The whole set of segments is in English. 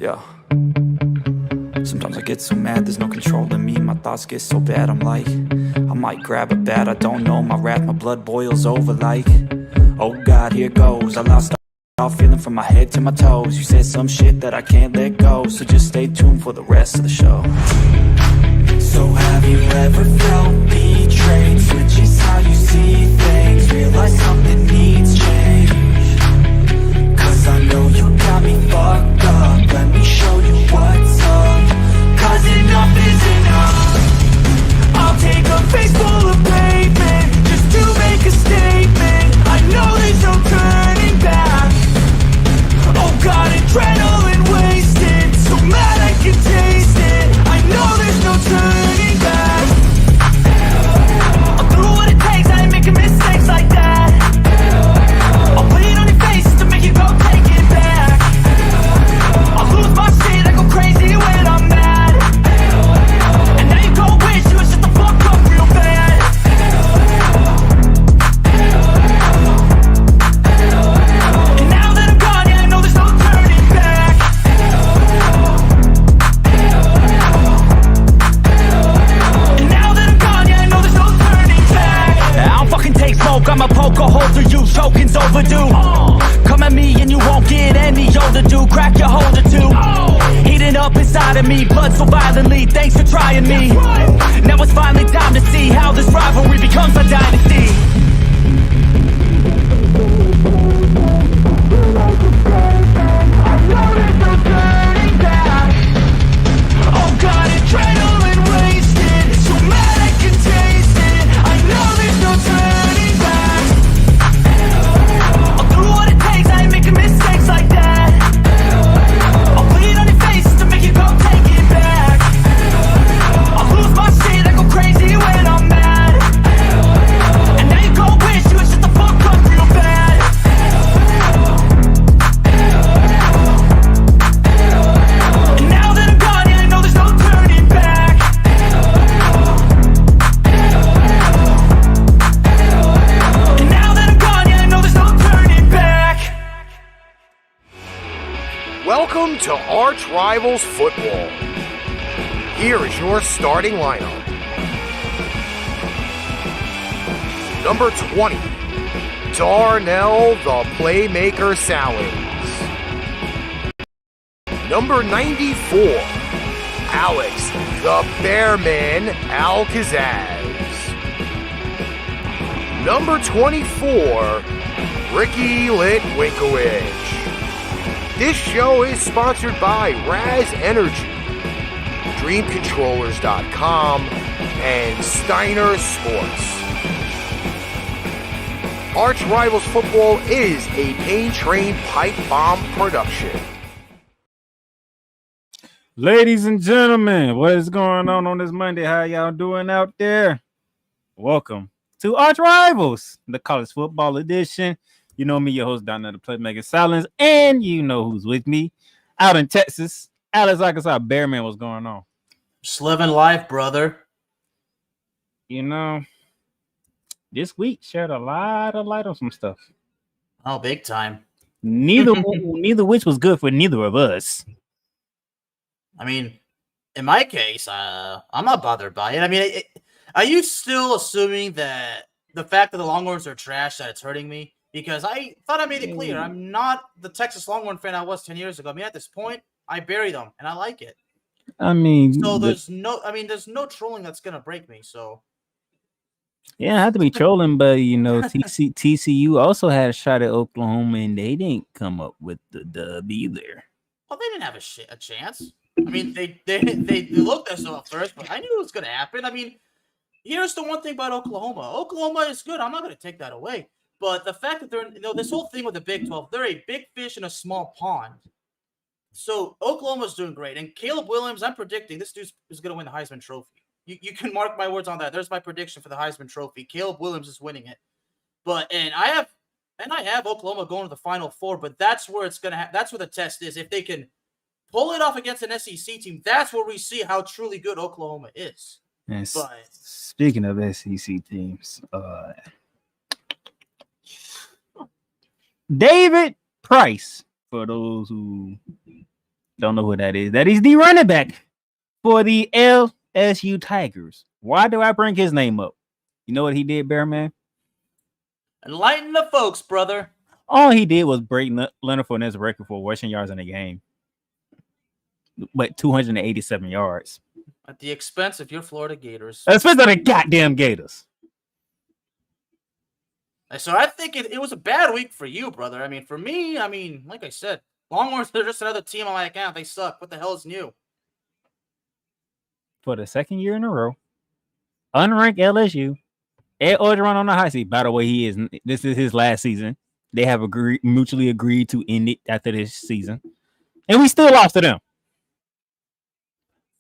Yeah. Sometimes I get so mad, there's no controlling me. My thoughts get so bad, I'm like, I might grab a bat, I don't know. My wrath, my blood boils over like, oh God, here goes. I lost all feeling from my head to my toes. You said some shit that I can't let go, so just stay tuned for the rest of the show. So have you ever felt betrayed? Switches how you see things, realize something needs change. Cause I know you got me fucked up, let me show you what's up. Cause enough is enough. I'll take a face full of pavement just to make a statement. I know there's no turning back. Oh God, adrenaline wasted, so mad I can taste it. I know there's no turning back. I'll do what it takes, I ain't making mistakes like that. I'll put it on your face to make you go take it back. I'll lose my shit, I go crazy when I'm mad. And now you go wish you would shut the fuck up real bad. And now that I'm gone, yeah, I know there's no turning back. And now that I'm gone, yeah, I know there's no turning back. I don't fucking take smoke, I'ma poke a hole through you, choking's overdue. Come at me and you won't get any older, dude. Crack your holder too. Heating up inside of me, blood so violently. Thanks for trying me. Now it's finally time to see how this rivalry becomes a dynasty. Oh God, adrenaline wasted, so mad I can taste it. I know there's no turning back. I'll do what it takes, I ain't making mistakes like that. I'll put it on your face to make you go take it back. I'll lose my shit, I go crazy when I'm mad. And now you go wish you would shut the fuck up real bad. And now that I'm gone, yeah, I know there's no turning back. And now that I'm gone, yeah, I know there's no turning back. Welcome to ArchRivals Football. Here is your starting lineup. Number 20, Darnell the Playmaker Sallins. Number 94, Alex the Bearman Kazzaz. Number 24, Ricky Litwinkowicz. This show is sponsored by Raz Energy, DreamControllers.com, and Steiner Sports. ArchRivals Football is a Pain Train Pipe Bomb production. Ladies and gentlemen, what is going on this Monday? How y'all doing out there? Welcome to ArchRivals, the College Football Edition. You know me, your host, Darnell, the Playmaker, Sallins, and you know who's with me out in Texas. Alex Arkansas Bearman, what's going on? Just living life, brother. You know, this week shared a lot of light on some stuff. Oh, big time. Neither which was good for neither of us. I mean, in my case, I'm not bothered by it. I mean, are you still assuming that the fact that the Longhorns are trash, that it's hurting me? Because I thought I made it clear. I'm not the Texas Longhorn fan I was 10 years ago. I mean, at this point, I bury them, and I like it. I mean, so there's no trolling that's going to break me, so. Yeah, I have to be trolling, but, you know, TCU also had a shot at Oklahoma, and they didn't come up with the dub either. Well, they didn't have a chance. I mean, they looked as though at first, but I knew it was going to happen. I mean, here's the one thing about Oklahoma. Oklahoma is good. I'm not going to take that away. But the fact that they're, this whole thing with the Big 12, they're a big fish in a small pond. So Oklahoma's doing great. And Caleb Williams, I'm predicting this dude is going to win the Heisman Trophy. You can mark my words on that. There's my prediction for the Heisman Trophy. Caleb Williams is winning it. And I have Oklahoma going to the Final Four, but that's where it's going to that's where the test is. If they can pull it off against an SEC team, that's where we see how truly good Oklahoma is. And speaking of SEC teams, David Price, for those who Don't know who that is. That is the running back for the LSU Tigers. Why do I bring his name up? You know what he did, Bearman? Enlighten the folks, brother. All he did was break Leonard Fournette's record for rushing yards in a game. But 287 yards. At the expense of your Florida Gators. Especially the goddamn Gators. So I think it was a bad week for you, brother. I mean, for me, like I said, Longhorns, they're just another team on my account. They suck. What the hell is new? For the second year in a row, unranked LSU, Ed Orgeron on the high seat. By the way, this is his last season. They have mutually agreed to end it after this season. And we still lost to them.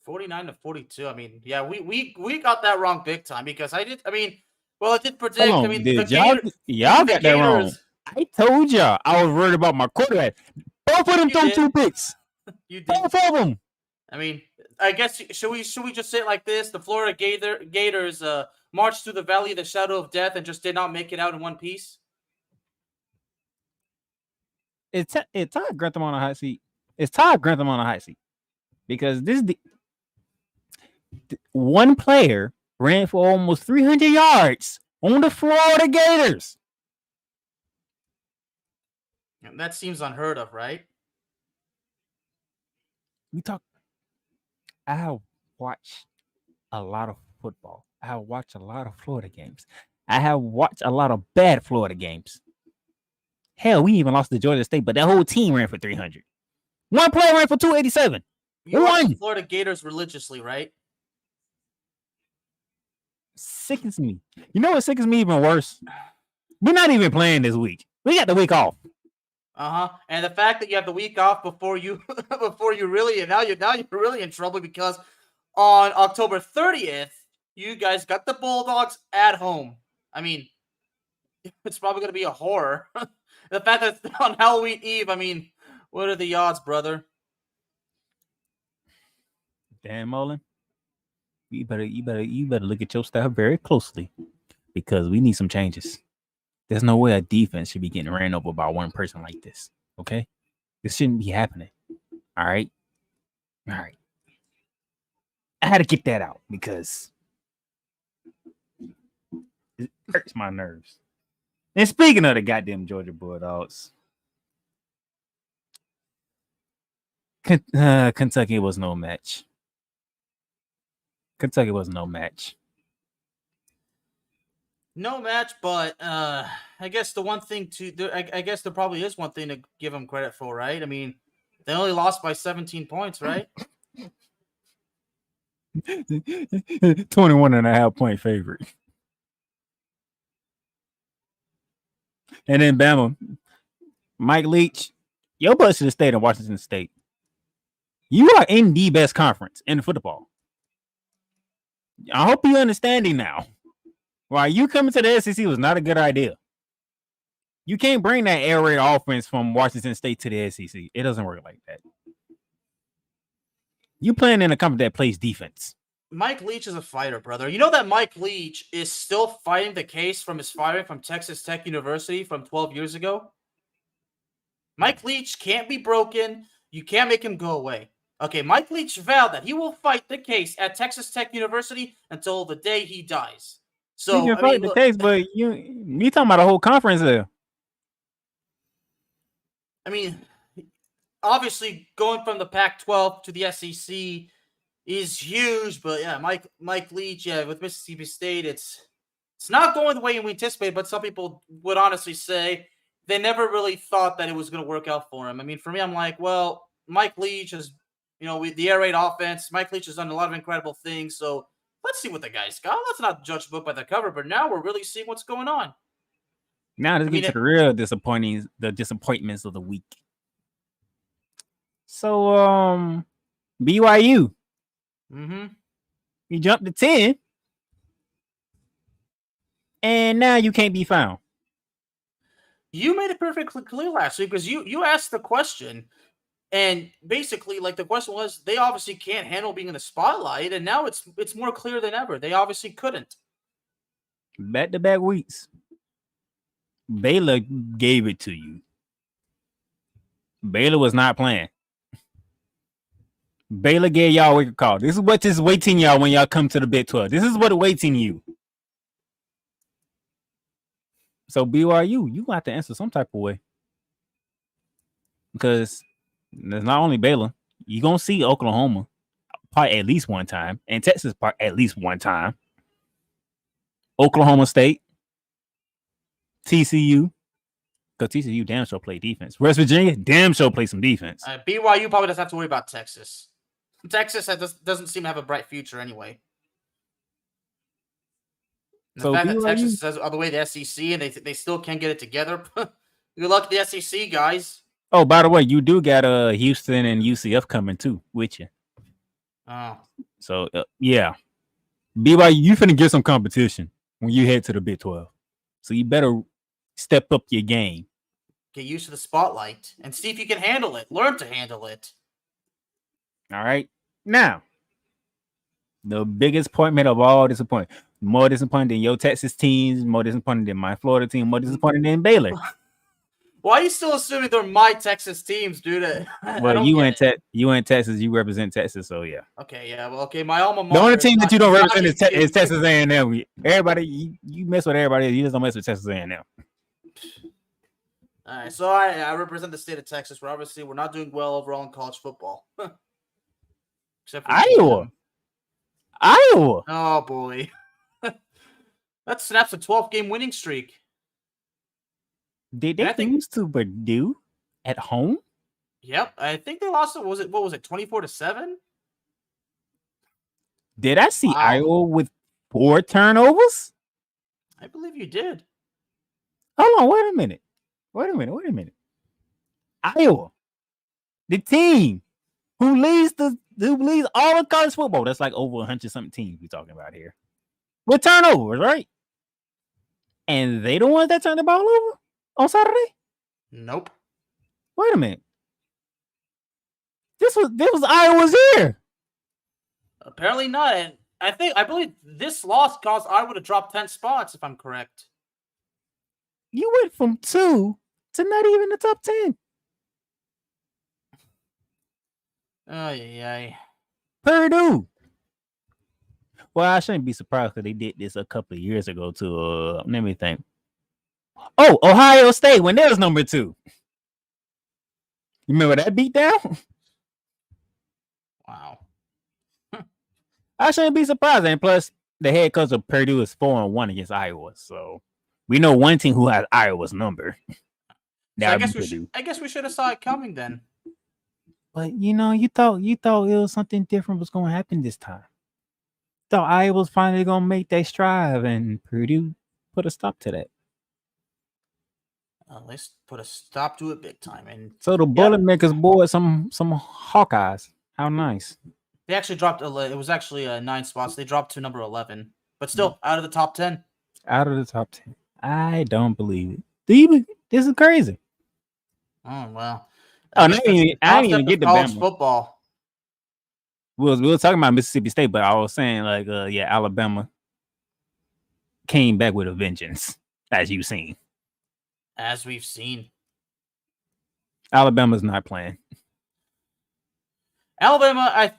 49-42. I mean, yeah, we got that wrong big time because I did predict. Hold on, y'all got that wrong. I told y'all I was worried about my quarterback. Both of them threw 2 picks. You did. Both of them. I mean, I guess should we just say it like this? The Florida Gators marched through the valley of the shadow of death and just did not make it out in one piece. It's Todd Grantham on a hot seat. It's Todd Grantham on a hot seat because one player ran for almost 300 yards on the Florida Gators. And that seems unheard of, right? I have watched a lot of football. I have watched a lot of Florida games. I have watched a lot of bad Florida games. Hell, we even lost to Georgia State, but that whole team ran for 300. One player ran for 287. You watch the Florida Gators religiously, right? Sickens me. You know what sickens me even worse? We're not even playing this week. We got the week off. And the fact that you have the week off before you really, and now you're really in trouble because on October 30th, you guys got the Bulldogs at home. I mean, it's probably going to be a horror. The fact that it's on Halloween Eve, I mean, what are the odds, brother? Dan Mullen, you better look at your stuff very closely because we need some changes. There's no way a defense should be getting ran over by one person like this. Okay, this shouldn't be happening. All right. I had to get that out because it hurts my nerves. And speaking of the goddamn Georgia Bulldogs, Kentucky was no match. Kentucky was no match. No match, but I guess the one thing I guess there probably is one thing to give them credit for, right? I mean, they only lost by 17 points, right? 21.5 point favorite. And then Bama, Mike Leach, your butt should have stayed in Washington State. You are in the best conference in football. I hope you're understanding now. Why you coming to the SEC was not a good idea. You can't bring that air raid offense from Washington State to the SEC. It doesn't work like that. You playing in a company that plays defense. Mike Leach is a fighter, brother. You know that Mike Leach is still fighting the case from his firing from Texas Tech University from 12 years ago? Mike Leach can't be broken. You can't make him go away. Okay, Mike Leach vowed that he will fight the case at Texas Tech University until the day he dies. So you can fight the case, but you talking about a whole conference there. I mean, obviously going from the Pac-12 to the SEC is huge, but yeah, Mike Leach, with Mississippi State, it's not going the way we anticipated, but some people would honestly say they never really thought that it was going to work out for him. I mean, for me, I'm like, well, Mike Leach is, with the air raid offense, Mike Leach has done a lot of incredible things, so let's see what the guy's got. Let's not judge the book by the cover, but now we're really seeing what's going on. Now let's get to the real disappointments of the week. So, BYU. You jumped to 10. And now you can't be found. You made it perfectly clear last week because you asked the question. And basically, the question was, they obviously can't handle being in the spotlight. And now it's more clear than ever. They obviously couldn't. Back-to-back weeks. Baylor gave it to you. Baylor was not playing. Baylor gave y'all a wake-up call. This is what is waiting y'all when y'all come to the Big 12. This is what awaiting you. So BYU, you have to answer some type of way. Because there's not only Baylor. You're going to see Oklahoma probably at least one time. And Texas probably at least one time. Oklahoma State. TCU. Because TCU damn sure play defense. West Virginia, damn sure play some defense. BYU probably doesn't have to worry about Texas. Texas doesn't seem to have a bright future anyway. And So the fact that BYU Texas is all the way to the SEC and they still can't get it together. Good luck to the SEC, guys. Oh, by the way, you do got Houston and UCF coming too with you. Oh. So, yeah. BYU, you finna get some competition when you head to the Big 12. So you better step up your game. Get used to the spotlight and see if you can handle it. Learn to handle it. All right. Now, the biggest disappointment of all disappointment. More disappointed than your Texas teams, more disappointed than my Florida team, more disappointed than Baylor. Why are you still assuming they're my Texas teams, dude? Well, you in Texas, you represent Texas, so yeah. Okay, yeah, well, okay, my alma mater. The only team that you don't represent is Texas A&M. Everybody, you mess with everybody. You just don't mess with Texas A&M. All right, so I represent the state of Texas, where obviously we're not doing well overall in college football. Except for Iowa. Oh boy, that snaps a 12-game winning streak. Did they lose to Purdue at home? Yep, I think they lost. What was it? 24-7? Did I see Iowa with 4 turnovers? I believe you did. Hold on, wait a minute. Iowa, the team who leads all of college football. That's like over 100-something teams we're talking about here. With turnovers, right? And they the ones that turned the ball over on Saturday? Nope. Wait a minute. This was Iowa's year. Apparently not. And I believe this loss caused Iowa to drop 10 spots, if I'm correct. You went from 2 to not even the top 10. Oh, yeah. Purdue. Well, I shouldn't be surprised because they did this a couple of years ago to let me think. Oh, Ohio State when they was number 2. You remember that beatdown? Wow. I shouldn't be surprised. And plus, the head coach of Purdue is 4-1 against Iowa. So we know one team who has Iowa's number. So I guess we should have saw it coming then. But you thought it was something different was going to happen this time. Thought Iowa was finally going to make that strive, and Purdue put a stop to that. Let's put a stop to it big time. And so the Boilermakers board some Hawkeyes. How nice. They actually dropped. It was actually 9 spots. They dropped to number 11, but still out of the top 10. Out of the top 10. I don't believe it. This is crazy. Oh well. I didn't even get the college football. We were talking about Mississippi State, but I was saying Alabama came back with a vengeance, as you've seen. As we've seen. Alabama's not playing. Alabama,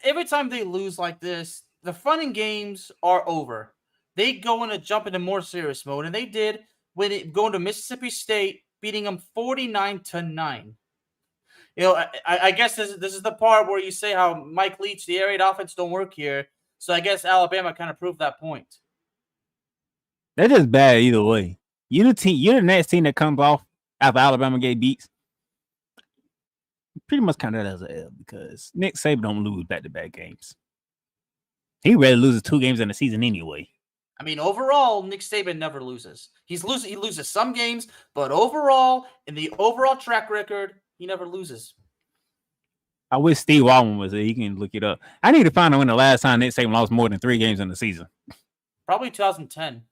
every time they lose like this, the fun and games are over. They jump into more serious mode, and they did when going to Mississippi State, beating them 49-9. I guess this is the part where you say how Mike Leach, the air raid offense, don't work here. So I guess Alabama kind of proved that point. They're just bad either way. You're the next team that comes off after Alabama get beats. Pretty much count that as an L because Nick Saban don't lose back-to-back games. He rarely loses 2 games in the season anyway. I mean, overall, Nick Saban never loses. He loses some games, but overall, in the overall track record, he never loses. I wish Steve Walton was there. He can look it up. I need to find out when the last time Nick Saban lost more than 3 games in the season. Probably 2010.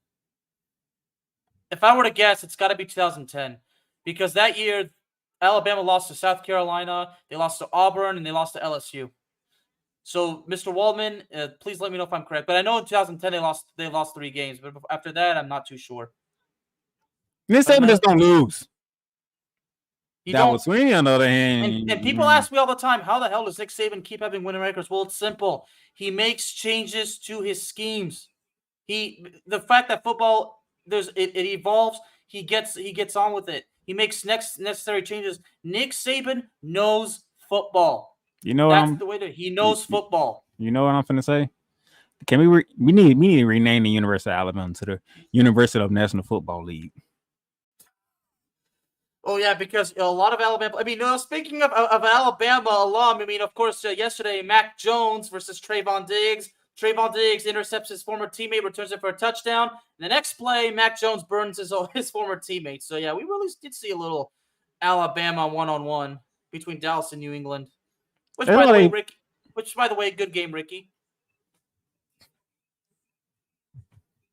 If I were to guess, it's got to be 2010 because that year, Alabama lost to South Carolina, they lost to Auburn, and they lost to LSU. So, Mr. Waldman, please let me know if I'm correct. But I know in 2010 they lost 3 games, but after that, I'm not too sure. Nick Saban just don't lose. That Sweeney, on the other hand. And people ask me all the time, how the hell does Nick Saban keep having winning records? Well, it's simple. He makes changes to his schemes. The fact that football it evolves, he gets on with it. He makes necessary changes. Nick Saban knows football. You know that's the way that he knows football. You know what I'm finna say? Can we need to rename the University of Alabama to the University of National Football League? Oh yeah, because a lot of Alabama. I mean, speaking of Alabama alum, I mean, of course, yesterday Mac Jones versus Trayvon Diggs. Trayvon Diggs intercepts his former teammate, returns it for a touchdown. The next play, Mac Jones burns his former teammate. So yeah, we really did see a little Alabama 1-on-1 between Dallas and New England. Which, by the way, good game, Ricky.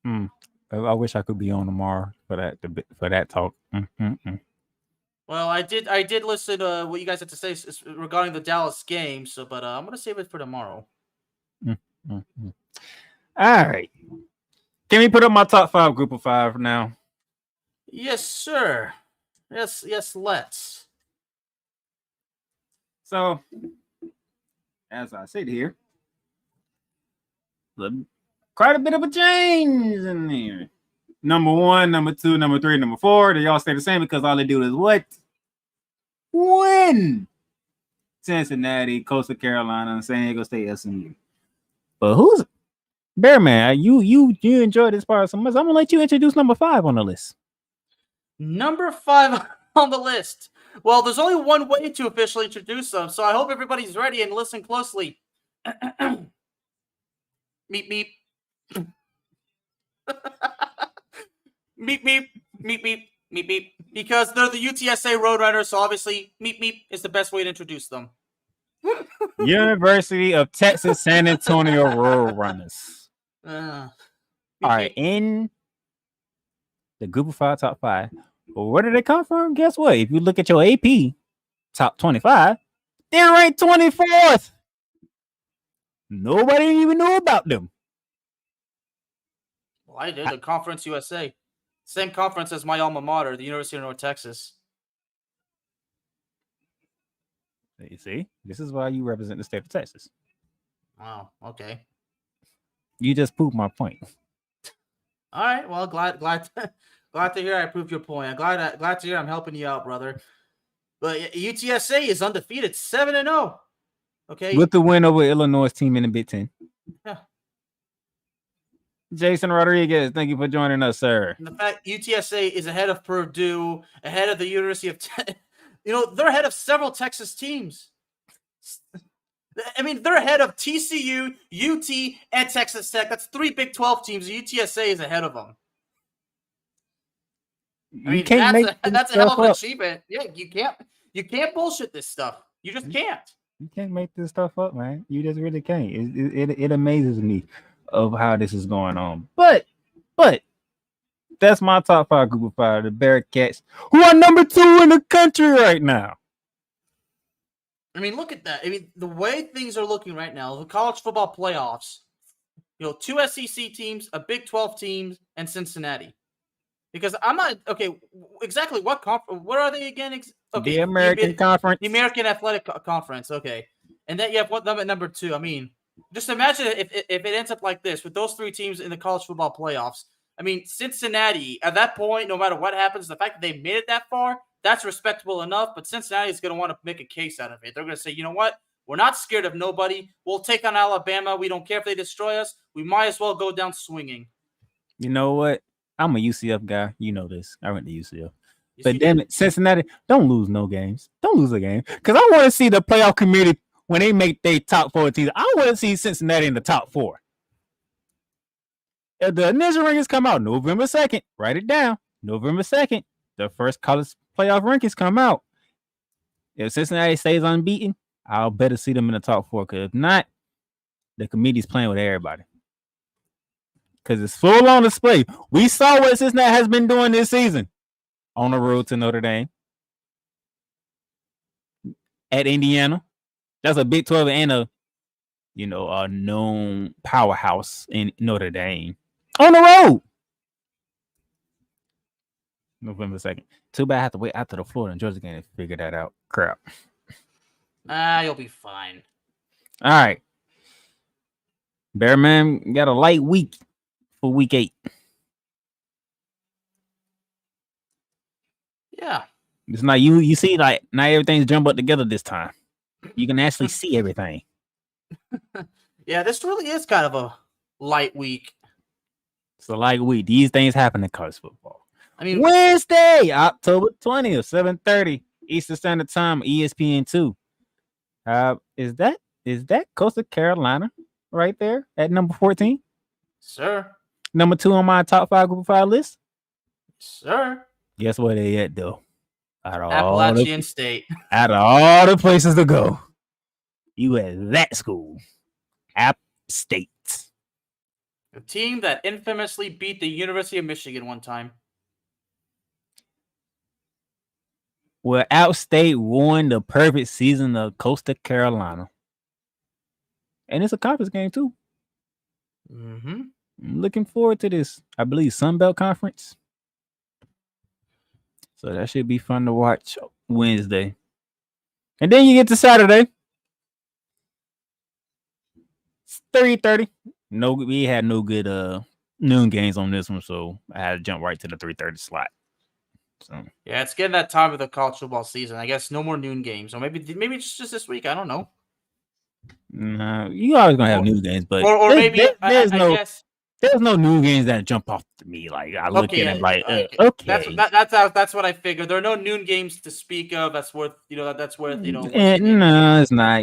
I wish I could be on tomorrow for that talk. Well, I did listen to what you guys had to say regarding the Dallas game. So, but I'm gonna save it for tomorrow. All right. Can we put up my top 5 group of 5 now? Yes, sir. Yes, let's. So, as I said here, quite a bit of a change in there. Number 1, number 2, number 3, number 4. They all stay the same because all they do is what? Win. Cincinnati, Coastal Carolina, and San Diego State, SMU. But who's Bearman? You enjoyed this part so much. I'm gonna let you introduce number 5 on the list. Number 5 on the list. Well, there's only one way to officially introduce them, so I hope everybody's ready and listen closely. Meep meep. Meep meep meep meep meep meep. Because they're the UTSA Roadrunners, so obviously meep meep is the best way to introduce them. University of Texas San Antonio Roadrunners. All right, in the group of 5, top 5. Well, where did they come from? Guess what? If you look at your AP top 25, they're ranked 24th. Nobody even knew about them. Well, I did. The Conference USA. Same conference as my alma mater, the University of North Texas. You see, this is why you represent the state of Texas. Wow. Okay. You just proved my point. All right. Well, glad to hear I proved your point. I'm glad to hear I'm helping you out, brother. But UTSA is undefeated, 7-0. Okay. With the win over Illinois team in the Big Ten. Yeah. Jason Rodriguez, thank you for joining us, sir. And the fact UTSA is ahead of Purdue, ahead of the University of they're ahead of several Texas teams. I mean, they're ahead of TCU, UT, and Texas Tech. That's 3 Big 12 teams. UTSA is ahead of them. I mean, that's a hell of an achievement. Yeah, you can't bullshit this stuff. You just can't. You can't make this stuff up, man. You just really can't. It amazes me of how this is going on. But that's my top 5 group of 5, the Bearcats, who are number 2 in the country right now. I mean, look at that. I mean, the way things are looking right now, the college football playoffs, 2 SEC teams, a Big 12 team, and Cincinnati. Because I'm not exactly what conference. What are they again? The American Conference, the American Athletic Conference. Okay, and then you have them at number 2. I mean, just imagine if it ends up like this with those 3 teams in the college football playoffs. I mean, Cincinnati, at that point, no matter what happens, the fact that they made it that far, that's respectable enough. But Cincinnati is going to want to make a case out of it. They're going to say, you know what? We're not scared of nobody. We'll take on Alabama. We don't care if they destroy us. We might as well go down swinging. You know what? I'm a UCF guy. You know this. I went to UCF. But damn it, Cincinnati, don't lose no games. Don't lose a game. Because I want to see the playoff committee when they make their top 4 teams. I want to see Cincinnati in the top 4. If the initial rankings come out November 2nd, write it down. November 2nd, the first college playoff rankings come out. If Cincinnati stays unbeaten, I'll better see them in the top 4. Because if not, the committee's playing with everybody. Because it's full on display. We saw what Cincinnati has been doing this season. On the road to Notre Dame. At Indiana. That's a Big 12 and a known powerhouse in Notre Dame. On the road. November 2nd. Too bad I have to wait after the Florida and Georgia game to figure that out. Crap. You'll be fine. All right. Bearman got a light week for week 8. Yeah. It's not you see, like, not everything's jumbled up together this time. You can actually see everything. Yeah, this really is kind of a light week. It's a light week. These things happen in college football. I mean, Wednesday, October 20th, 7:30 Eastern Standard Time, ESPN2. Is that Coastal Carolina right there at number 14? sir. Number 2 on my top 5 group of 5 list? Sir. Guess where they at, though? Appalachian State. Out of all the places to go, you at that school, App State. A team that infamously beat the University of Michigan one time. Well, App State won the perfect season of Coastal Carolina. And it's a conference game, too. Mm-hmm. I'm looking forward to this. I believe Sunbelt Conference. So that should be fun to watch Wednesday. And then you get to Saturday. It's 3:30. No, we had no good noon games on this one, so I had to jump right to the 3:30 slot. So Yeah, it's getting that time of the college football season. I guess no more noon games, or maybe it's just this week. I don't know. nah, you always gonna have noon games, but Or maybe there's I no guess. there's no noon games that jump off to me. Like I look at it like okay. That's what I figured. There are no noon games to speak of. That's worth that's worth No, it's not.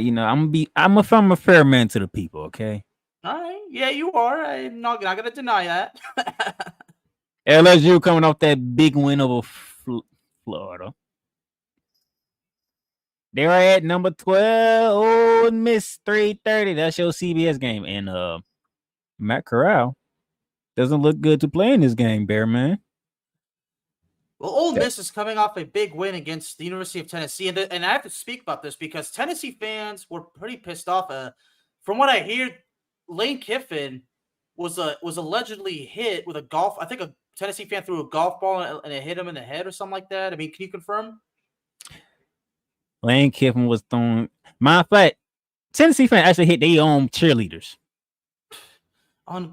I'm a fair man to the people. Okay. All right. Yeah, you are. I'm not gonna deny that. LSU coming off that big win over Florida. They're at number 12. Oh, Miss 3:30. That's your CBS game. And Matt Corral doesn't look good to play in this game, Bear Man. Well, Ole Miss is coming off a big win against the University of Tennessee, and I have to speak about this because Tennessee fans were pretty pissed off. From what I hear, Lane Kiffin was allegedly hit with a golf. I think a Tennessee fan threw a golf ball and it hit him in the head or something like that. I mean, can you confirm? Lane Kiffin was throwing. Matter of fact, Tennessee fan actually hit their own cheerleaders. I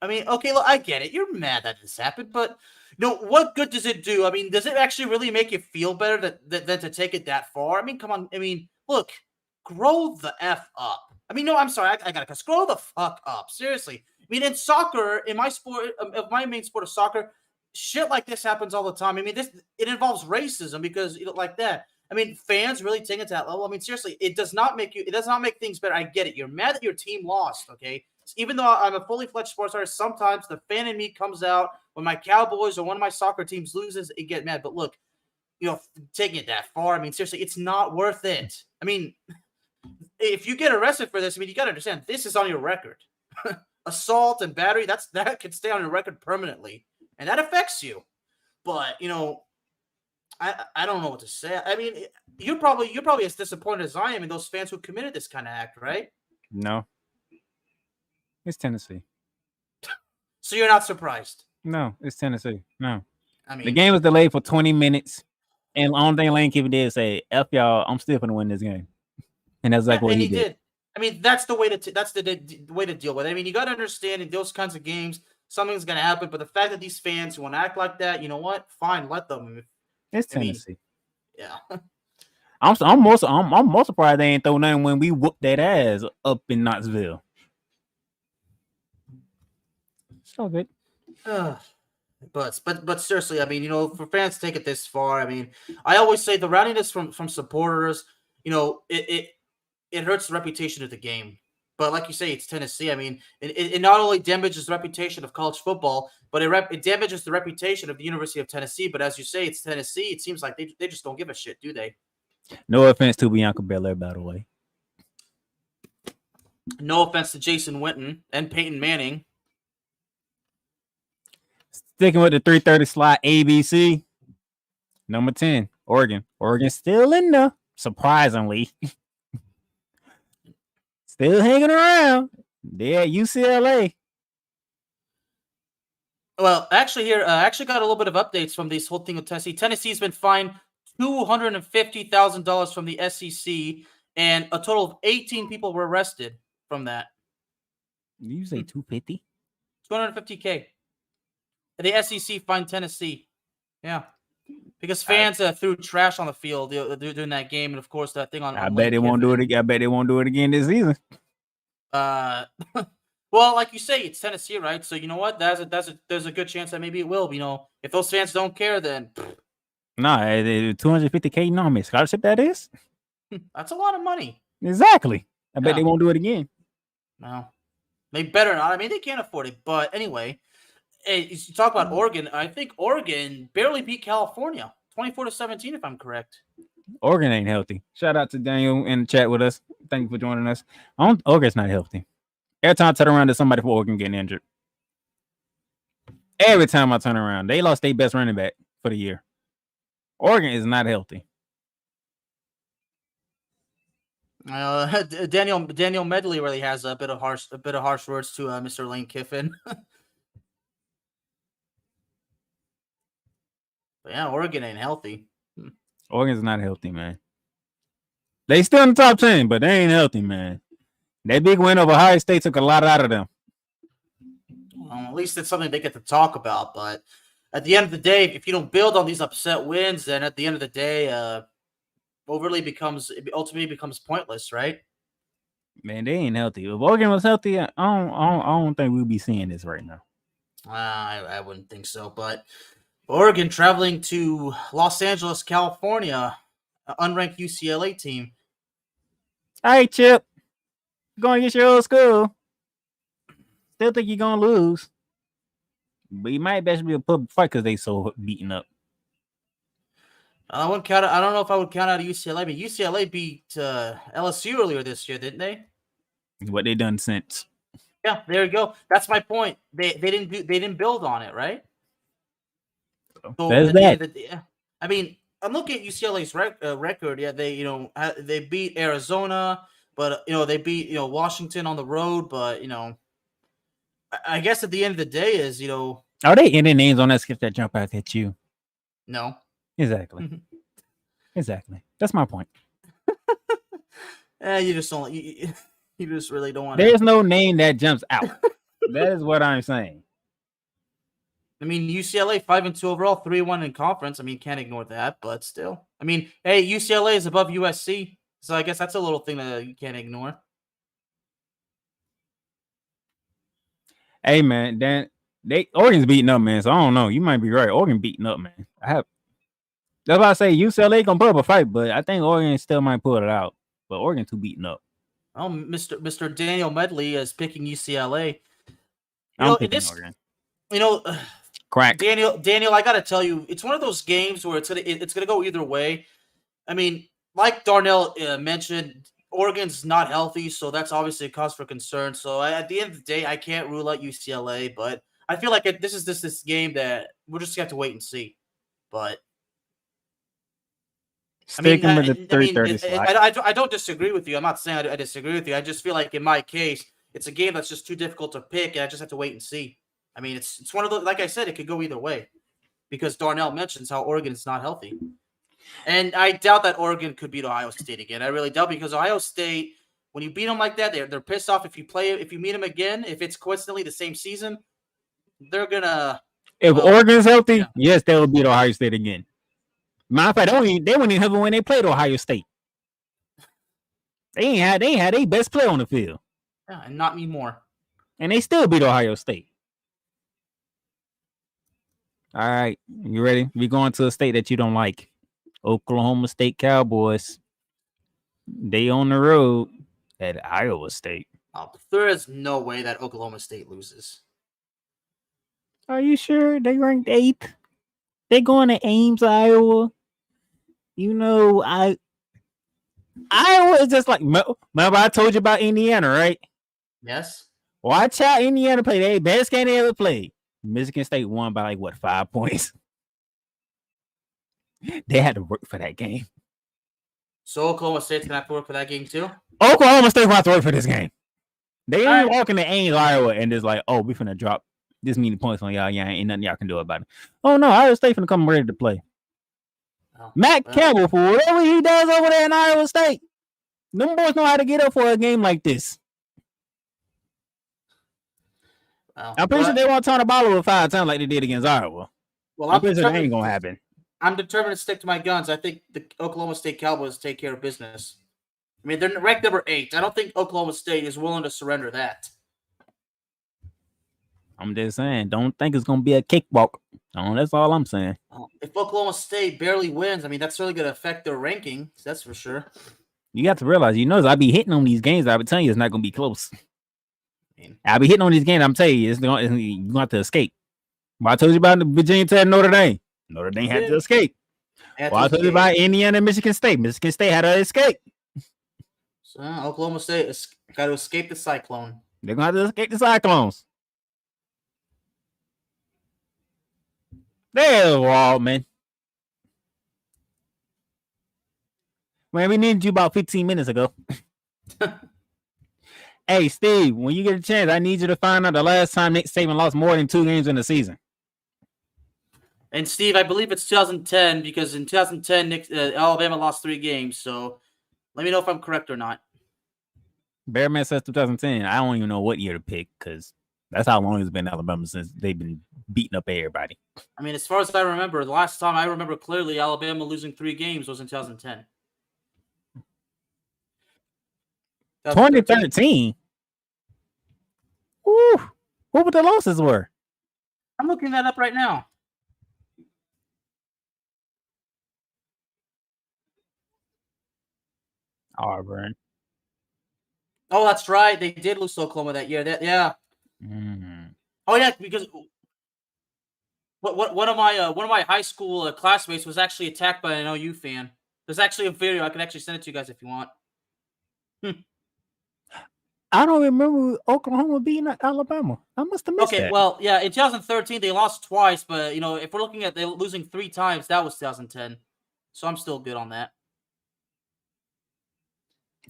mean, okay, look, I get it. You're mad that this happened, but what good does it do? I mean, does it actually really make you feel better than to take it that far? I mean, come on. I mean, look, grow the F up. I mean, no, I'm sorry. I gotta grow the fuck up. Seriously. I mean, in soccer, in my sport, of my main sport of soccer, shit like this happens all the time. I mean, it involves racism because like that. I mean, fans really take it to that level. I mean, seriously, it does not make things better. I get it. You're mad that your team lost, okay? Even though I'm a fully fledged sports artist, sometimes the fan in me comes out when my Cowboys or one of my soccer teams loses, it get mad. But look, taking it that far, I mean, seriously, it's not worth it. I mean, if you get arrested for this, I mean, you got to understand, this is on your record. Assault and battery, that could stay on your record permanently, and that affects you. But I don't know what to say. I mean, you're probably as disappointed as I am in those fans who committed this kind of act, right? No, it's Tennessee. So you're not surprised? No, it's Tennessee. No, I mean, the game was delayed for 20 minutes, and the only thing Lane Kiffin did is say, "F y'all, I'm still gonna win this game," and that's like what he did. I mean, that's the way the way to deal with it. I mean, you got to understand in those kinds of games, something's going to happen. But the fact that these fans want to act like that, you know what? Fine, let them. It's Tennessee. Yeah. I'm more surprised they ain't throw nothing when we whooped that ass up in Knoxville. So good. But seriously, I mean, for fans to take it this far, I mean, I always say the rowdiness from supporters, it hurts the reputation of the game. But like you say, it's Tennessee. I mean, it not only damages the reputation of college football, but it damages the reputation of the University of Tennessee. But as you say, it's Tennessee. It seems like they just don't give a shit, do they? No offense to Bianca Belair, by the way. No offense to Jason Witten and Peyton Manning. Sticking with the 3:30 slot, ABC. Number 10, Oregon. Oregon's still in there, surprisingly. Still hanging around. They're at UCLA. Well, actually, here, I actually got a little bit of updates from this whole thing with Tennessee. Tennessee's been fined $250,000 from the SEC, and a total of 18 people were arrested from that. Did you say 250? $250K. The SEC fined Tennessee. Yeah. Because fans threw trash on the field during that game, and of course that thing on. I bet they won't do it again. I bet they won't do it again this season. Well, like you say, it's Tennessee, right? So you know what? There's a good chance that maybe it will. You know, if those fans don't care, then No, 250K. No, man, scholarship that is. That's a lot of money. Exactly. I bet they won't do it again. No, they better not. I mean, they can't afford it. But anyway, you talk about Oregon. I think Oregon barely beat California, 24-17, if I'm correct. Oregon ain't healthy. Shout out to Daniel in the chat with us. Thank you for joining us. Oregon's not healthy. Every time I turn around, there's somebody from Oregon getting injured. Every time I turn around, they lost their best running back for the year. Oregon is not healthy. Daniel Medley really has a bit of harsh words to Mr. Lane Kiffin. But yeah, Oregon ain't healthy. Oregon's not healthy, man. They still in the top 10, but they ain't healthy, man. That big win over Ohio State took a lot out of them. Well, at least it's something they get to talk about. But at the end of the day, if you don't build on these upset wins, then at the end of the day, ultimately becomes pointless, right? Man, they ain't healthy. If Oregon was healthy, I don't think we'd be seeing this right now. I wouldn't think so. But Oregon traveling to Los Angeles, California, an unranked UCLA team. Hey, Chip. Going against your old school. Still think you're going to lose. But you might best be a public fight because they so beaten up. I don't know if I would count out UCLA, but UCLA beat LSU earlier this year, didn't they? What they done since. Yeah, there you go. That's my point. They didn't build on it, right? So there's that. I mean, I'm looking at UCLA's record. Yeah, they beat Arizona, but they beat Washington on the road. But I guess at the end of the day is are they any names on that skip that jump out at you? No. Exactly. Exactly. That's my point. You just don't. You just really don't want. There's no name that jumps out. That is what I'm saying. I mean, UCLA 5-2 overall, 3-1 in conference. I mean, can't ignore that, but still. I mean, hey, UCLA is above USC, so I guess that's a little thing that you can't ignore. Hey, man, Dan, Oregon's beating up, man. So I don't know. You might be right. Oregon beating up, man. That's why I say UCLA gonna put up a fight, but I think Oregon still might pull it out. But Oregon too beaten up. Oh, Mr. Daniel Medley is picking UCLA. I'm picking Oregon. Crack. Daniel, I gotta tell you, it's one of those games where it's gonna go either way. I mean, like Darnell mentioned, Oregon's not healthy, so that's obviously a cause for concern. So at the end of the day, I can't rule out UCLA, but I feel like this is this game that we'll just have to wait and see. But sticking with the 3:30 slot. I don't disagree with you. I'm not saying I disagree with you. I just feel like in my case, it's a game that's just too difficult to pick, and I just have to wait and see. I mean, it's one of those, like I said, it could go either way because Darnell mentions how Oregon is not healthy. And I doubt that Oregon could beat Ohio State again. I really doubt because Ohio State, when you beat them like that, they're pissed off if you meet them again, if it's coincidentally the same season, they're going to. If Oregon's healthy, yes, they will beat Ohio State again. Matter of fact, they wouldn't even have it when they played Ohio State. They ain't had their best player on the field. Yeah, and not me more. And they still beat Ohio State. All right, you ready? We're going to a state that you don't like. Oklahoma State Cowboys. They on the road at Iowa State. There is no way that Oklahoma State loses. Are you sure? They ranked 8th. They going to Ames, Iowa. Iowa is just like, remember I told you about Indiana, right? Yes. Watch out, Indiana play their best game they ever played. Michigan State won by 5 points. They had to work for that game. So Oklahoma State's gonna have to work for that game too? Oklahoma State's gonna have to work for this game. They ain't walking to Ames, Iowa, and just like, oh, we finna drop This means points on y'all. Yeah, ain't nothing y'all can do about it. Oh no, Iowa State finna come ready to play. Oh, Matt well, Campbell, for whatever he does over there in Iowa State, them boys know how to get up for a game like this. well, I'm pretty sure but- they won't turn the ball over 5 times like they did against Iowa. well, I'm pretty sure that ain't gonna happen. I'm determined to stick to my guns. I think the Oklahoma State Cowboys take care of business. I mean, they're ranked number 8. I don't think Oklahoma State is willing to surrender that. I'm just saying, don't think it's gonna be a cakewalk. That's all I'm saying. If Oklahoma State barely wins, I mean, that's really going to affect their ranking. That's for sure. You got to realize, I be hitting on these games. I be telling you, it's not gonna be close. I be hitting on these games. I'm telling you, you're gonna have to escape. Well, I told you about the Virginia Tech, Notre Dame. Notre Dame had to escape. Well, I told you about Indiana, Michigan State. Michigan State had to escape. So Oklahoma State has got to escape the cyclone. They're gonna have to escape the Cyclones. There, Waldman. Man, we needed you about 15 minutes ago. Hey, Steve, when you get a chance, I need you to find out the last time Nick Saban lost more than 2 games in the season. And Steve, I believe it's 2010 because in 2010, Alabama lost 3 games. So let me know if I'm correct or not. Bearman says 2010. I don't even know what year to pick because that's how long it's been in Alabama since they've been beating up everybody. I mean, as far as I remember, the last time I remember clearly Alabama losing 3 games was in 2010. 2013. Woo! What the losses were? I'm looking that up right now. Auburn. Oh, that's right. They did lose to Oklahoma that year. Yeah. Oh yeah, because one of my high school classmates was actually attacked by an OU fan. There's actually a video. I can actually send it to you guys if you want. I don't remember Oklahoma beating Alabama. I must have missed that. Okay, well, yeah, in 2013 they lost twice, but if we're looking at they losing 3 times, that was 2010. So I'm still good on that.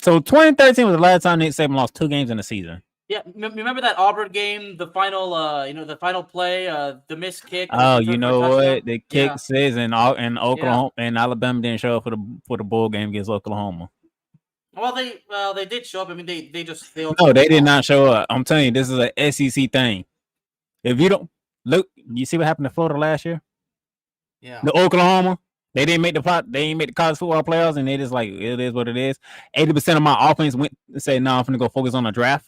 So 2013 was the last time Nick Saban lost 2 games in the season. Yeah, remember that Auburn game, the final, the final play, the missed kick. Oh, you know what? The kick Yeah. says and Oklahoma and Alabama didn't show up for the bowl game against Oklahoma. Well, they did show up. I mean, they No, they did not show up. I'm telling you, this is a SEC thing. If you don't look, you see what happened to Florida last year? Yeah. The Oklahoma, they didn't make the college football playoffs, and they just like it is what it is. 80% of my offense went and said, "No, I'm gonna go focus on the draft."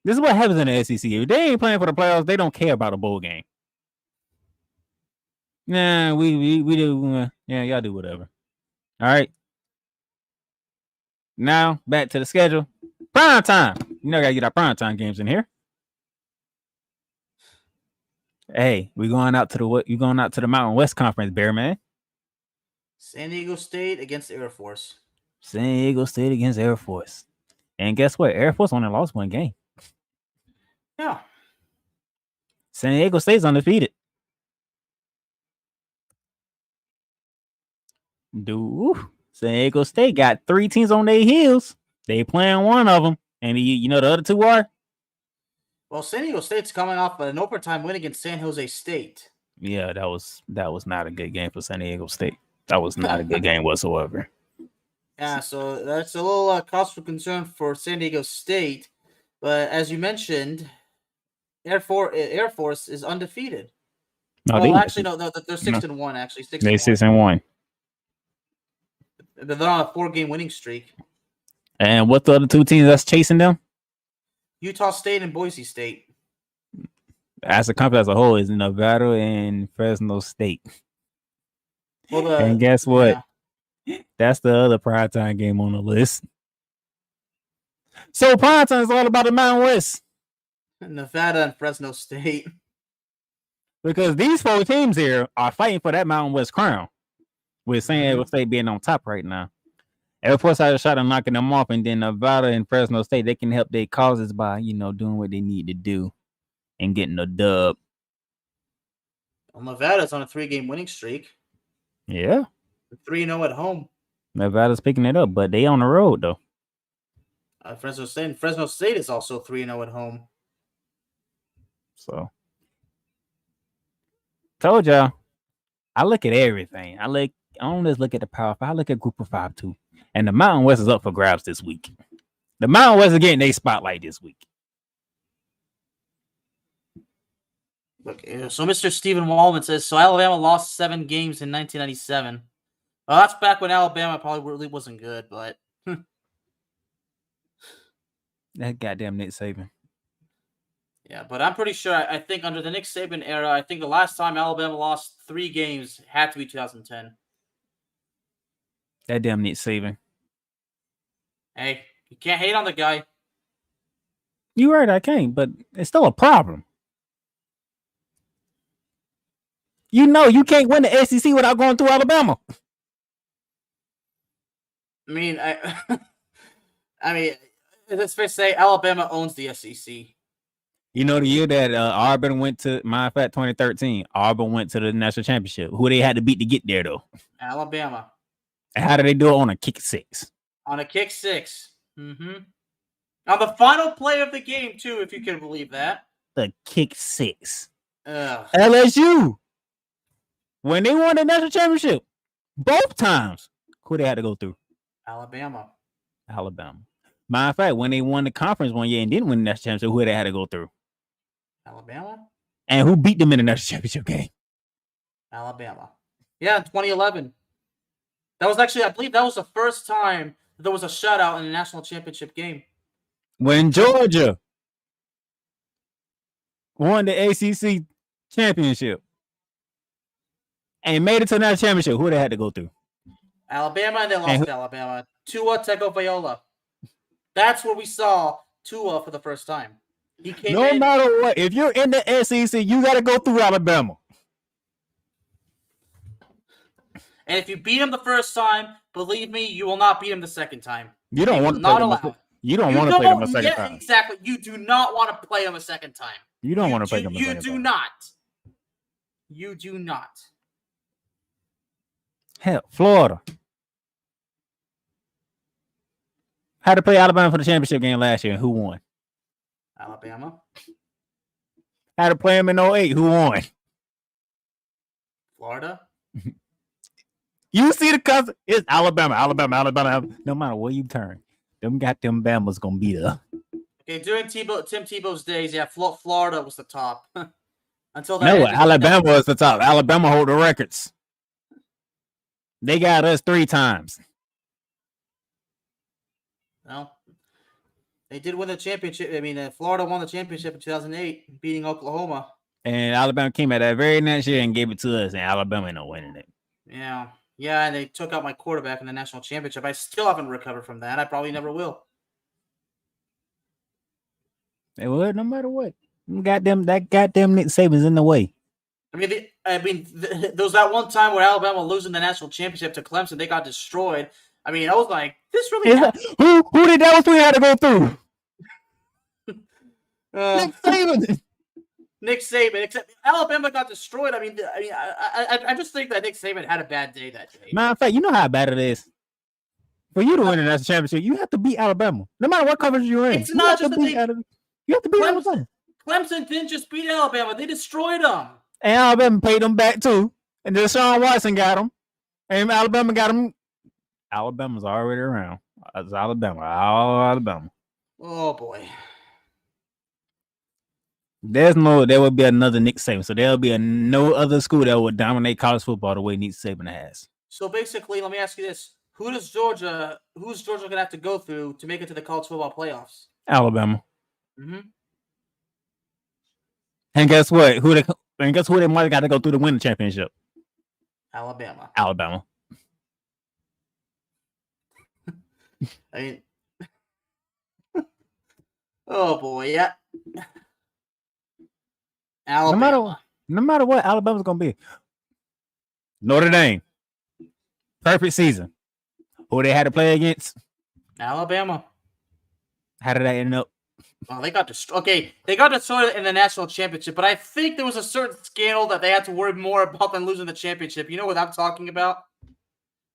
This is what happens in the SEC. If they ain't playing for the playoffs, they don't care about a bowl game. Nah, we do. Yeah, y'all do whatever. All right. Now back to the schedule. Prime time. Gotta get our prime time games in here. Hey, we going out to the Mountain West Conference, Bear Man. San Diego State against Air Force. San Diego State against Air Force. And guess what? Air Force only lost 1 game. Yeah. San Diego State's undefeated. Dude, San Diego State got 3 teams on their heels. They playing one of them. And the other 2 are? Well, San Diego State's coming off an overtime win against San Jose State. Yeah, that was not a good game for San Diego State. That was not a good game whatsoever. Yeah, so that's a little cause for concern for San Diego State. But as you mentioned, Air Force is undefeated. No, they're 6-1. Actually, 6-1. They're 6-1. They're on a 4-game winning streak. And what the other 2 teams that's chasing them? Utah State and Boise State. As a company as a whole, is Nevada and Fresno State. Well, and guess what? Yeah. That's the other primetime game on the list. So primetime is all about the Mountain West. Nevada and Fresno State. Because these 4 teams here are fighting for that Mountain West crown. With San Diego State being on top right now. Air Force had a shot at knocking them off, and then Nevada and Fresno State, they can help their causes by, doing what they need to do and getting a dub. Well, Nevada's on a 3-game winning streak. Yeah. 3-0 at home. Nevada's picking it up, but they on the road, though. Fresno State is also 3-0 at home. So, told y'all, I look at everything. I don't just look at the Power 5. I look at Group of 5 too. And the Mountain West is up for grabs this week. The Mountain West is getting their spotlight this week. Okay, so Mr. Stephen Wallman says, so Alabama lost 7 games in 1997. Well, that's back when Alabama probably really wasn't good, but... That goddamn Nick Saban. Yeah, but I'm pretty sure, I think under the Nick Saban era, I think the last time Alabama lost 3 games had to be 2010. That damn Nick Saban. Hey, you can't hate on the guy. You're right, I can't, but it's still a problem. You know you can't win the SEC without going through Alabama. I mean, I mean, it's fair to say Alabama owns the SEC. You know the year that Auburn went to, matter of fact, 2013, Auburn went to the national championship. Who they had to beat to get there, though? Alabama. And how did they do it on a kick 6? On a kick 6. Mm-hmm. On the final play of the game, too, if you can believe that. The kick 6. Ugh. LSU. When they won the national championship, both times, who they had to go through? Alabama. Matter of fact, when they won the conference one year and didn't win the national championship, who they had to go through? Alabama. And who beat them in the national championship game? Alabama. Yeah, in 2011. That was actually, I believe that was the first time there was a shutout in a national championship game. When Georgia won the ACC championship and made it to the national championship, who they had to go through? Alabama, and they lost to Alabama. Tua Tagovailoa. That's where we saw Tua for the first time. He came in. No matter what, if you're in the SEC, you got to go through Alabama. And if you beat him the first time, believe me, you will not beat him the second time. You don't want to not play allowed. them. You don't want to play them a second time. Exactly. You do not want to play him a second time. You don't want to play them a second time. You do not. You do not. Hell, Florida had to play Alabama for the championship game last year. Who won? Alabama. Had to play him in 08. Who won? Florida. You see the cousin? It's Alabama. No matter where you turn, them Bama's gonna be there. Okay, during Tim Tebow's days, yeah, Florida was the top. Until that. No, Alabama was the top. Alabama hold the records. They got us 3 times. Well, they did win the championship. I mean, Florida won the championship in 2008, beating Oklahoma. And Alabama came out that very next year and gave it to us, and Alabama ain't no winning it. Yeah. Yeah, and they took out my quarterback in the national championship. I still haven't recovered from that. I probably never will. They would, no matter what. That goddamn Nick Saban's in the way. I mean, there was that one time where Alabama losing the national championship to Clemson. They got destroyed. I mean, I was like, this really happened. Who did that one had to go through? Nick Saban. Nick Saban, except Alabama got destroyed. I mean, I just think that Nick Saban had a bad day that day. Matter of fact, you know how bad it is. For you to win the national championship, you have to beat Alabama. No matter what coverage you're in. It's not just that you have to beat Alabama. Clemson didn't just beat Alabama. They destroyed them. And Alabama paid them back too. And Deshaun Watson got them. And Alabama got them. Alabama's already around. It's Alabama. All Alabama. Oh, boy. There would be another Nick Saban. So there'll be no other school that would dominate college football the way Nick Saban has. So basically, let me ask you this. Who's Georgia going to have to go through to make it to the college football playoffs? Alabama. Mm-hmm. And guess what? Who they might got to go through to win the championship? Alabama. I mean, oh boy, yeah. Alabama. No matter what, Alabama's gonna be. Notre Dame. Perfect season. Who they had to play against? Alabama. How did that end up? Well, they got destroyed. Okay, they got destroyed in the national championship, but I think there was a certain scandal that they had to worry more about than losing the championship. You know what I'm talking about?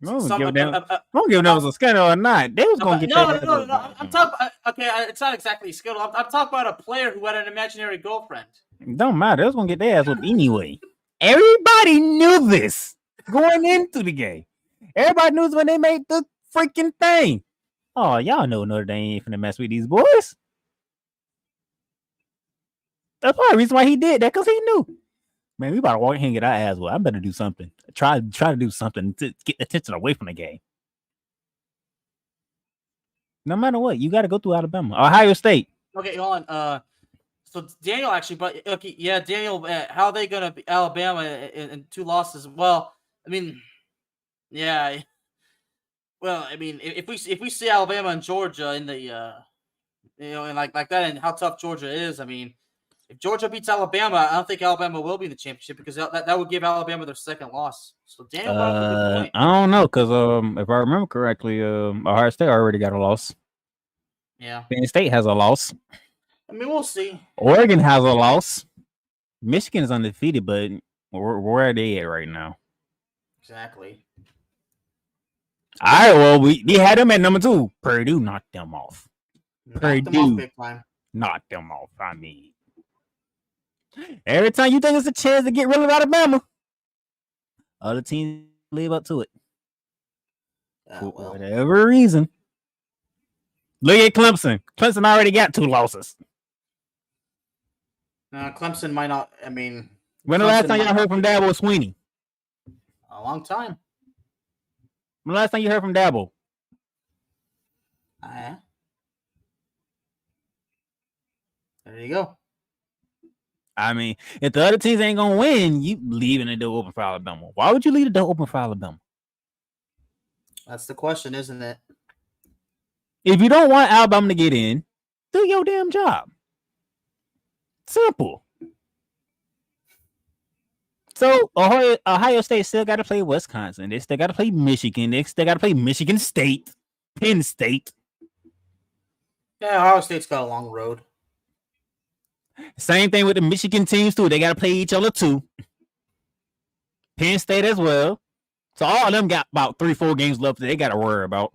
I don't give them that was a scandal or not. They was going to get that. No. I'm talking. Okay, it's not exactly a scandal. I'm talking about a player who had an imaginary girlfriend. Don't matter. They're gonna get their ass whooped anyway. Everybody knew this going into the game. Everybody knew when they made the freaking thing. Oh, y'all know Notre Dame ain't finna mess with these boys. That's probably the reason why he did that, because he knew. Man, we about to walk in here and get our ass whooped. I better do something. Try to do something to get the attention away from the game. No matter what, you got to go through Alabama. Ohio State. Okay, hold on. So Daniel actually, but okay, yeah, Daniel, how are they gonna be Alabama in 2 losses? Well, I mean, yeah. Well, I mean, if we see Alabama and Georgia in the and like that, and how tough Georgia is, I mean, if Georgia beats Alabama, I don't think Alabama will be in the championship, because that would give Alabama their 2nd loss. So Daniel brought up a good point. I don't know, because if I remember correctly, Ohio State already got a loss. Yeah, Penn State has a loss. I mean, we'll see. Oregon has a loss. Michigan is undefeated, but where are they at right now? Exactly. All right, well, we had them at number 2. Purdue knocked them off. Purdue knocked them off. I mean, every time you think it's a chance to get rid of Alabama, other teams live up to it. For whatever reason. Look at Clemson. Clemson already got 2 losses. Clemson might not. I mean, when the last time y'all heard from Dabo Swinney? A long time. When the last time you heard from Dabo? There you go. I mean, if the other teams ain't gonna win, you leaving the door open for Alabama. Why would you leave the door open for Alabama? That's the question, isn't it? If you don't want Alabama to get in, do your damn job. Simple. So Ohio State still got to play Wisconsin. They still got to play Michigan. They still got to play Michigan State, Penn State. Yeah, Ohio State's got a long road. Same thing with the Michigan teams too. They got to play each other too. Penn State as well. So all of them got about 3-4 games left that they got to worry about.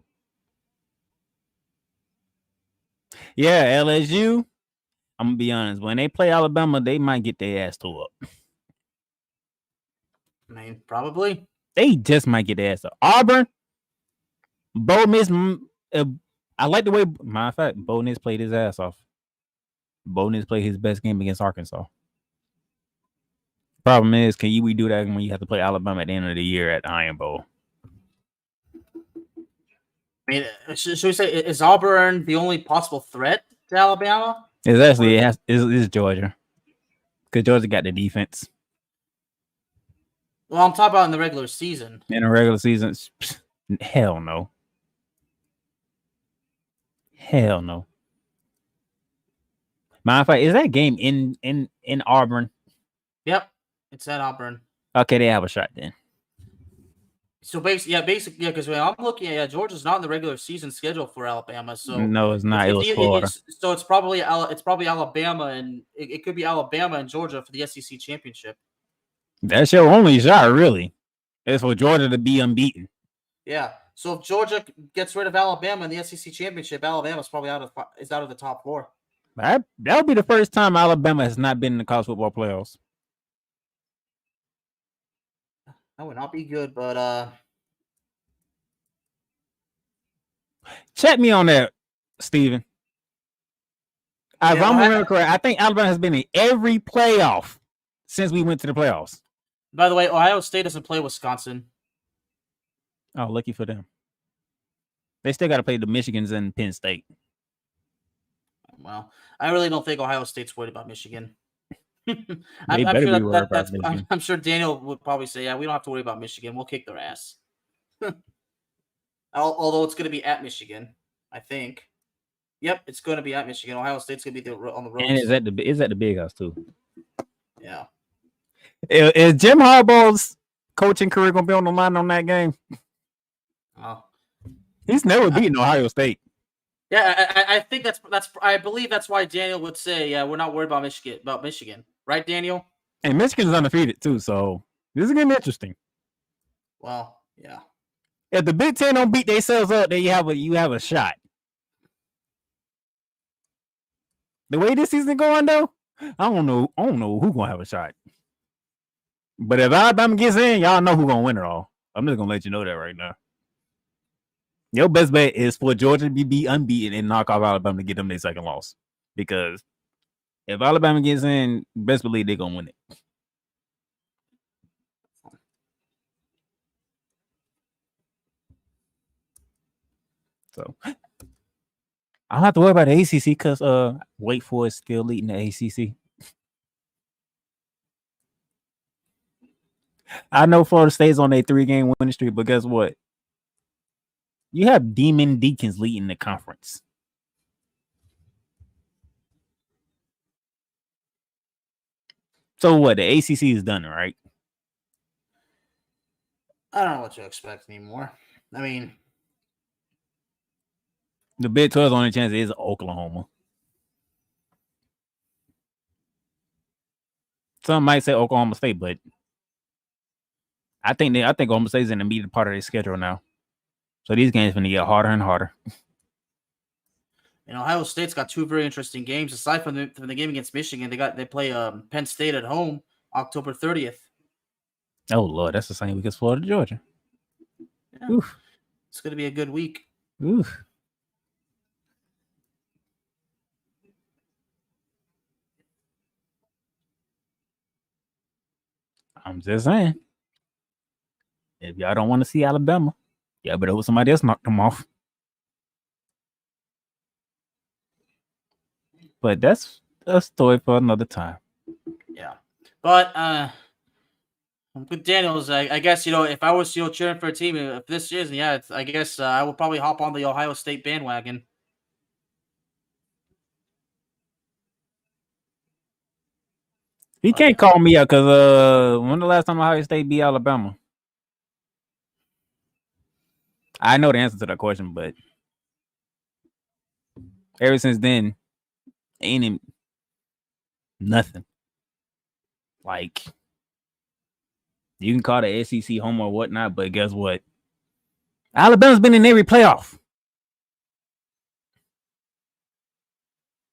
Yeah, LSU. I'm gonna be honest. When they play Alabama, they might get their ass tore up. I mean, probably. They just might get their ass up. Auburn, Bo Nix. I like the way. Matter of fact, Bo Nix played his ass off. Bo Nix played his best game against Arkansas. Problem is, can you redo that when you have to play Alabama at the end of the year at the Iron Bowl? I mean, should we say, is Auburn the only possible threat to Alabama? It's actually it's Georgia, because Georgia got the defense. Well, I'm talking about in the regular season. In the regular season, hell no. Hell no. Matter of fact, is that game in Auburn? Yep, it's at Auburn. Okay, they have a shot then. So basically, because when I'm looking at Georgia's not in the regular season schedule for Alabama. So no, it's not. It was Florida. So it's probably Alabama, and it could be Alabama and Georgia for the SEC championship. That's your only shot, really. It's for Georgia to be unbeaten. Yeah. So if Georgia gets rid of Alabama in the SEC championship, Alabama's probably out of the top 4. That would be the first time Alabama has not been in the college football playoffs. That would not be good, but check me on that, Steven. If I'm remembering correct, I think Alabama has been in every playoff since we went to the playoffs. By the way, Ohio State doesn't play Wisconsin. Oh, lucky for them. They still got to play the Michigans and Penn State. Well, I really don't think Ohio State's worried about Michigan. I'm sure Daniel would probably say, yeah, we don't have to worry about Michigan. We'll kick their ass. Although it's going to be at Michigan, I think. Yep, it's going to be at Michigan. Ohio State's going to be on the road. And is at the Big House too. Yeah. Is Jim Harbaugh's coaching career going to be on the line on that game? Oh. He's never beaten Ohio State. Yeah, I think I believe that's why Daniel would say, yeah, we're not worried about Michigan. Right, Daniel? And Michigan's undefeated too, so this is getting interesting. Well, yeah. If the Big Ten don't beat themselves up, then you have a shot. The way this season going though, I don't know who's gonna have a shot. But if Alabama gets in, y'all know who's gonna win it all. I'm just gonna let you know that right now. Your best bet is for Georgia to be unbeaten and knock off Alabama to get them their second loss. Because if Alabama gets in, best believe they're gonna win it. So I don't have to worry about the ACC because Wake Forest still leading the ACC. I know Florida State's on a 3-game winning streak, but guess what? You have Demon Deacons leading the conference. So what? The ACC is done, right? I don't know what to expect anymore. I mean, the Big 12's only chance is Oklahoma. Some might say Oklahoma State, but I think Oklahoma State is in the immediate part of their schedule now. So these games are going to get harder and harder. And Ohio State's got 2 very interesting games. Aside from the game against Michigan, they play Penn State at home October 30th. Oh Lord, that's the same week as Florida, Georgia. Yeah. Oof. It's going to be a good week. Oof. I'm just saying. If y'all don't want to see Alabama, y'all better hope somebody else knock them off. But that's a story for another time. Yeah. But with Daniels, I guess, if I was cheering for a team if this season, I guess I would probably hop on the Ohio State bandwagon. He can't call me out because when the last time Ohio State beat Alabama? I know the answer to that question, but ever since then, ain't nothing. Like, you can call the SEC home or whatnot, but guess what? Alabama's been in every playoff.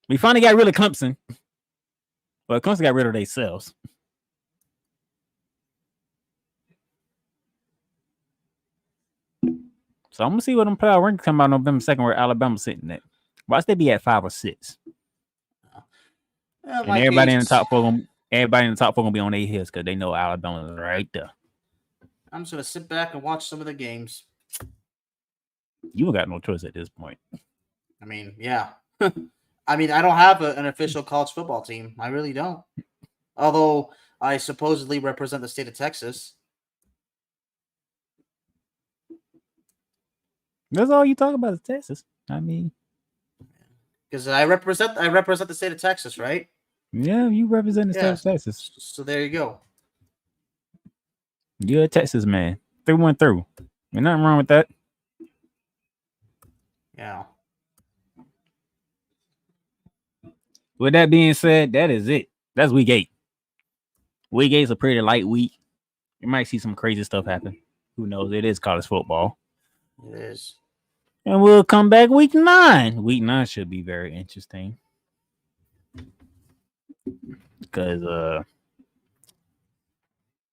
We finally got rid of Clemson. But Clemson got rid of themselves. So I'm gonna see what them playoff rankings come out November 2nd where Alabama's sitting at. Watch they be at 5 or 6. And everybody in the top 4 gonna be on their heels because they know Alabama's right there. I'm just gonna sit back and watch some of the games. You got no choice at this point. I mean, yeah. I mean, I don't have an official college football team. I really don't. Although I supposedly represent the state of Texas. That's all you talk about is Texas. I mean, because I represent the state of Texas, right? Yeah, you represent the state of Texas. So there you go. You're a Texas man. Through and through. Ain't nothing wrong with that. Yeah. With that being said, that is it. That's week 8. Week 8 is a pretty light week. You might see some crazy stuff happen. Who knows? It is college football. It is. And we'll come back week 9. Week 9 should be very interesting. Because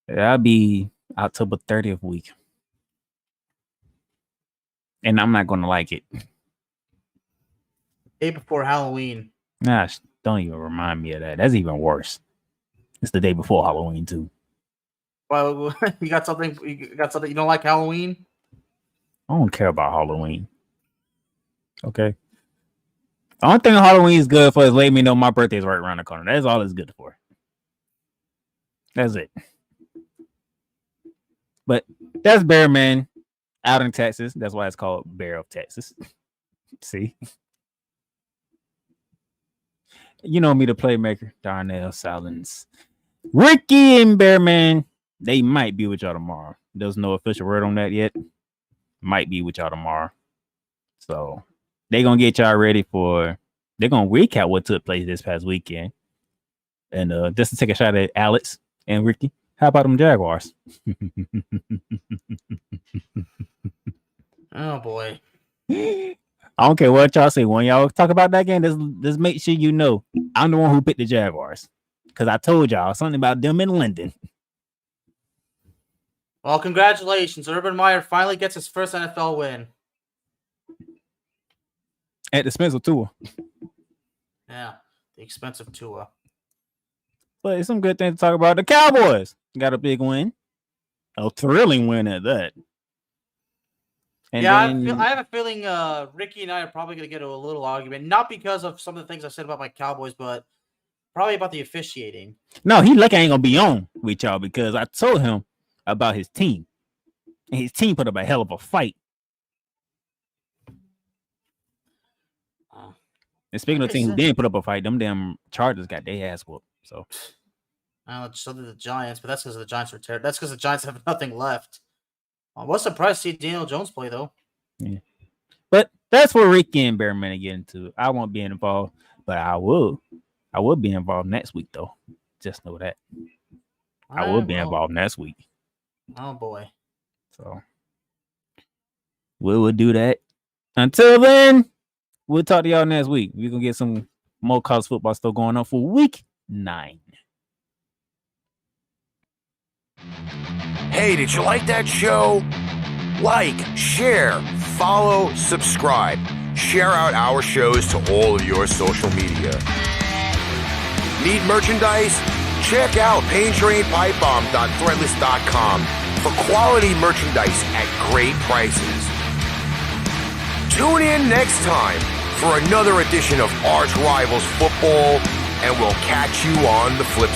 that'll be October 30th week. And I'm not going to like it. Day before Halloween. Gosh, don't even remind me of that. That's even worse. It's the day before Halloween, too. Well, you got something you don't like Halloween? I don't care about Halloween. Okay. The only thing Halloween is good for is letting me know my birthday is right around the corner. That's all it's good for. That's it. But that's Bear Man out in Texas. That's why it's called Bear of Texas. See? You know me, the Playmaker, Darnell, Sallins, Ricky, and Bear Man. They might be with y'all tomorrow. There's no official word on that yet. Might be with y'all tomorrow. So they're going to get y'all ready for... They're going to recap what took place this past weekend. And just to take a shot at Alex and Ricky, how about them Jaguars? Oh, boy. I don't care what y'all say. When y'all talk about that game, just make sure you know I'm the one who picked the Jaguars. Because I told y'all something about them in London. Well, congratulations. Urban Meyer finally gets his first NFL win. At the expense of Tua. Yeah, the expensive Tua. But it's some good things to talk about. The Cowboys got a big win. A thrilling win at that. And yeah, then, I have a feeling Ricky and I are probably going to get into a little argument. Not because of some of the things I said about my Cowboys, but probably about the officiating. No, he lucky I ain't going to be on with y'all because I told him about his team. And his team put up a hell of a fight. And speaking of teams who didn't put up a fight, them damn Chargers got their ass whooped. So, so did the Giants, but that's because the Giants were terrible. That's because the Giants have nothing left. I was surprised to see Daniel Jones play, though. Yeah. But that's what Ricky and Bearman get into. I won't be involved, but I will. I will be involved next week, though. Just know that. I will be involved next week. Oh, boy. So, we will do that. Until then, we'll talk to y'all next week. We're going to get some more college football stuff going on for week 9. Hey, did you like that show? Like, share, follow, subscribe. Share out our shows to all of your social media. Need merchandise? Check out paintrainpipebomb.threadless.com for quality merchandise at great prices. Tune in next time for another edition of ArchRivals Football, and we'll catch you on the flip side.